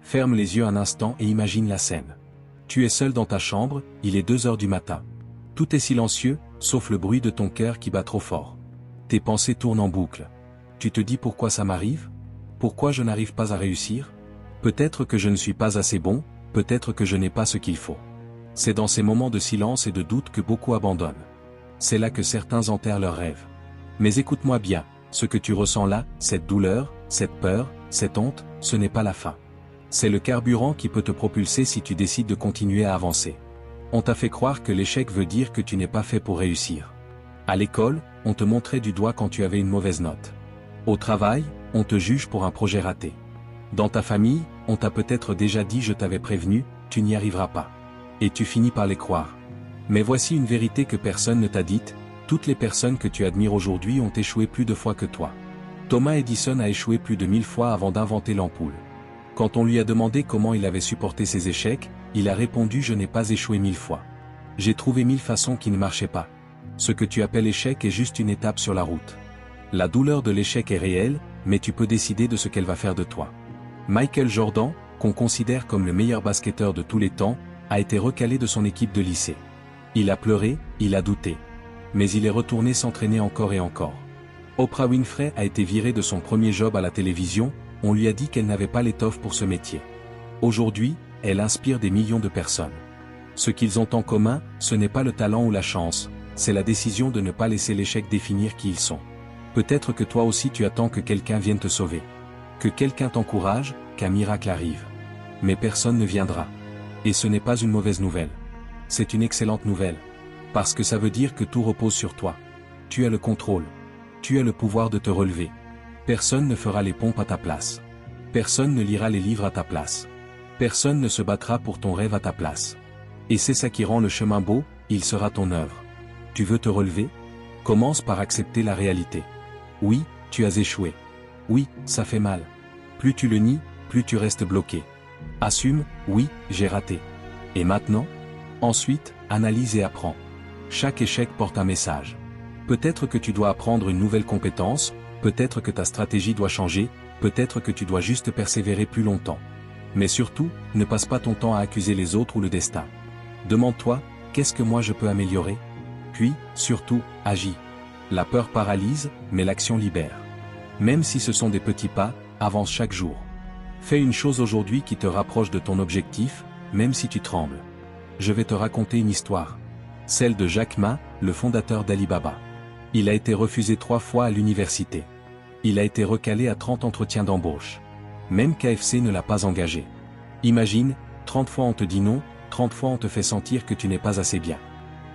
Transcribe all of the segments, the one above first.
Ferme les yeux un instant et imagine la scène. Tu es seul dans ta chambre, il est 2 heures du matin. Tout est silencieux, sauf le bruit de ton cœur qui bat trop fort. Tes pensées tournent en boucle. Tu te dis pourquoi ça m'arrive? Pourquoi je n'arrive pas à réussir? Peut-être que je ne suis pas assez bon, peut-être que je n'ai pas ce qu'il faut. C'est dans ces moments de silence et de doute que beaucoup abandonnent. C'est là que certains enterrent leurs rêves. Mais écoute-moi bien, ce que tu ressens là, cette douleur, cette peur, cette honte, ce n'est pas la fin. C'est le carburant qui peut te propulser si tu décides de continuer à avancer. On t'a fait croire que l'échec veut dire que tu n'es pas fait pour réussir. À l'école, on te montrait du doigt quand tu avais une mauvaise note. Au travail, on te juge pour un projet raté. Dans ta famille, on t'a peut-être déjà dit je t'avais prévenu, tu n'y arriveras pas. Et tu finis par les croire. Mais voici une vérité que personne ne t'a dite, toutes les personnes que tu admires aujourd'hui ont échoué plus de fois que toi. Thomas Edison a échoué plus de 1000 fois avant d'inventer l'ampoule. Quand on lui a demandé comment il avait supporté ses échecs, il a répondu « Je n'ai pas échoué 1000 fois. J'ai trouvé 1000 façons qui ne marchaient pas. Ce que tu appelles échec est juste une étape sur la route. La douleur de l'échec est réelle, mais tu peux décider de ce qu'elle va faire de toi. » Michael Jordan, qu'on considère comme le meilleur basketteur de tous les temps, a été recalé de son équipe de lycée. Il a pleuré, il a douté. Mais il est retourné s'entraîner encore et encore. Oprah Winfrey a été virée de son premier job à la télévision, on lui a dit qu'elle n'avait pas l'étoffe pour ce métier. Aujourd'hui, elle inspire des millions de personnes. Ce qu'ils ont en commun, ce n'est pas le talent ou la chance, c'est la décision de ne pas laisser l'échec définir qui ils sont. Peut-être que toi aussi tu attends que quelqu'un vienne te sauver. Que quelqu'un t'encourage, qu'un miracle arrive. Mais personne ne viendra. Et ce n'est pas une mauvaise nouvelle. C'est une excellente nouvelle. Parce que ça veut dire que tout repose sur toi. Tu as le contrôle. Tu as le pouvoir de te relever. Personne ne fera les pompes à ta place. Personne ne lira les livres à ta place. Personne ne se battra pour ton rêve à ta place. Et c'est ça qui rend le chemin beau, il sera ton œuvre. Tu veux te relever? Commence par accepter la réalité. Oui, tu as échoué. Oui, ça fait mal. Plus tu le nies, plus tu restes bloqué. Assume, oui, j'ai raté. Et maintenant? Ensuite, analyse et apprends. Chaque échec porte un message. Peut-être que tu dois apprendre une nouvelle compétence, peut-être que ta stratégie doit changer, peut-être que tu dois juste persévérer plus longtemps. Mais surtout, ne passe pas ton temps à accuser les autres ou le destin. Demande-toi, qu'est-ce que moi je peux améliorer? Puis, surtout, agis. La peur paralyse, mais l'action libère. Même si ce sont des petits pas, avance chaque jour. Fais une chose aujourd'hui qui te rapproche de ton objectif, même si tu trembles. Je vais te raconter une histoire. Celle de Jack Ma, le fondateur d'Alibaba. Il a été refusé 3 fois à l'université. Il a été recalé à 30 entretiens d'embauche. Même KFC ne l'a pas engagé. Imagine, 30 fois on te dit non, 30 fois on te fait sentir que tu n'es pas assez bien.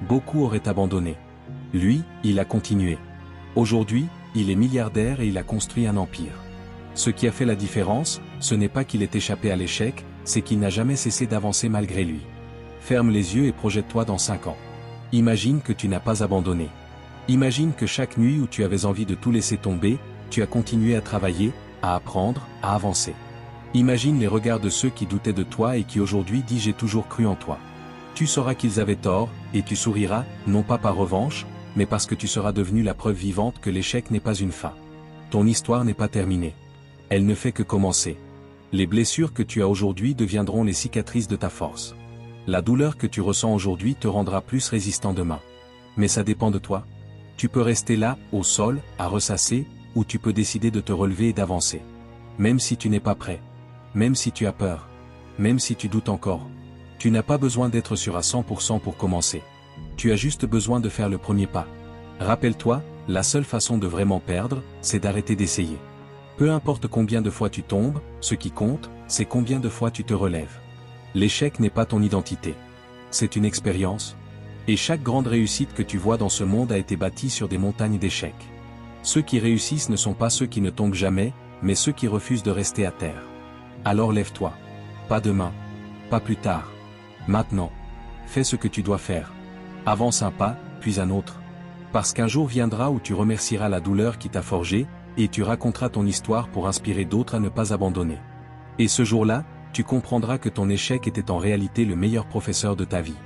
Beaucoup auraient abandonné. Lui, il a continué. Aujourd'hui, il est milliardaire et il a construit un empire. Ce qui a fait la différence, ce n'est pas qu'il ait échappé à l'échec, c'est qu'il n'a jamais cessé d'avancer malgré lui. Ferme les yeux et projette-toi dans 5 ans. Imagine que tu n'as pas abandonné. Imagine que chaque nuit où tu avais envie de tout laisser tomber, tu as continué à travailler, à apprendre, à avancer. Imagine les regards de ceux qui doutaient de toi et qui aujourd'hui disent j'ai toujours cru en toi. Tu sauras qu'ils avaient tort, et tu souriras, non pas par revanche, mais parce que tu seras devenu la preuve vivante que l'échec n'est pas une fin. Ton histoire n'est pas terminée. Elle ne fait que commencer. Les blessures que tu as aujourd'hui deviendront les cicatrices de ta force. La douleur que tu ressens aujourd'hui te rendra plus résistant demain. Mais ça dépend de toi. Tu peux rester là, au sol, à ressasser, ou tu peux décider de te relever et d'avancer. Même si tu n'es pas prêt. Même si tu as peur. Même si tu doutes encore. Tu n'as pas besoin d'être sûr à 100% pour commencer. Tu as juste besoin de faire le premier pas. Rappelle-toi, la seule façon de vraiment perdre, c'est d'arrêter d'essayer. Peu importe combien de fois tu tombes, ce qui compte, c'est combien de fois tu te relèves. L'échec n'est pas ton identité. C'est une expérience. Et chaque grande réussite que tu vois dans ce monde a été bâtie sur des montagnes d'échecs. Ceux qui réussissent ne sont pas ceux qui ne tombent jamais, mais ceux qui refusent de rester à terre. Alors lève-toi. Pas demain. Pas plus tard. Maintenant. Fais ce que tu dois faire. Avance un pas, puis un autre. Parce qu'un jour viendra où tu remercieras la douleur qui t'a forgé, et tu raconteras ton histoire pour inspirer d'autres à ne pas abandonner. Et ce jour-là, tu comprendras que ton échec était en réalité le meilleur professeur de ta vie.